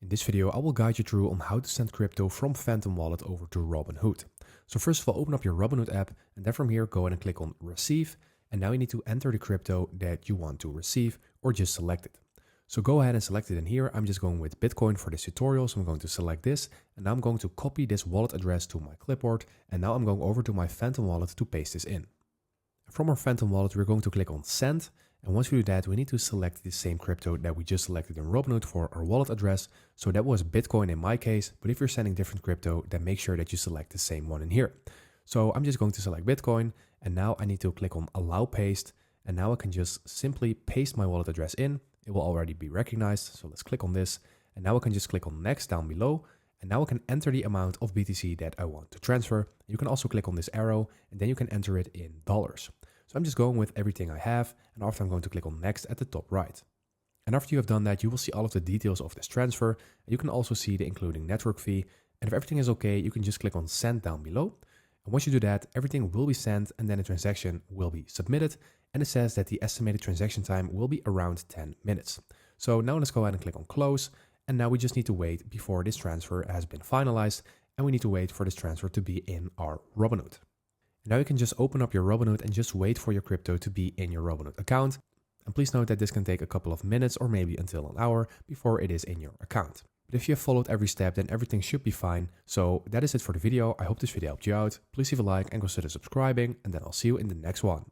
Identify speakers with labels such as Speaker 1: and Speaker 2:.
Speaker 1: In this video, I will guide you through on how to send crypto from Phantom Wallet over to Robinhood. So first of all, open up your Robinhood app and then from here, go ahead and click on Receive. And now you need to enter the crypto that you want to receive or just select it. So go ahead and select it in here. I'm just going with Bitcoin for this tutorial. So I'm going to select this and now I'm going to copy this wallet address to my clipboard. And now I'm going over to my Phantom Wallet to paste this in. From our Phantom Wallet, we're going to click on Send. And once we do that, we need to select the same crypto that we just selected in Robinhood for our wallet address. So that was Bitcoin in my case, but if you're sending different crypto, then make sure that you select the same one in here. So I'm just going to select Bitcoin and now I need to click on Allow Paste. And now I can just simply paste my wallet address in. It will already be recognized. So let's click on this. And now I can just click on Next down below. And now I can enter the amount of BTC that I want to transfer. You can also click on this arrow and then you can enter it in dollars. So I'm just going with everything I have, and after I'm going to click on Next at the top right. And after you have done that, you will see all of the details of this transfer. And you can also see the including network fee. And if everything is okay, you can just click on Send down below. And once you do that, everything will be sent and then the transaction will be submitted. And it says that the estimated transaction time will be around 10 minutes. So now let's go ahead and click on Close. And now we just need to wait before this transfer has been finalized. And we need to wait for this transfer to be in our Robinhood. Now you can just open up your Robinhood and just wait for your crypto to be in your Robinhood account. And please note that this can take a couple of minutes or maybe until an hour before it is in your account. But if you have followed every step, then everything should be fine. So that is it for the video. I hope this video helped you out. Please leave a like and consider subscribing, and then I'll see you in the next one.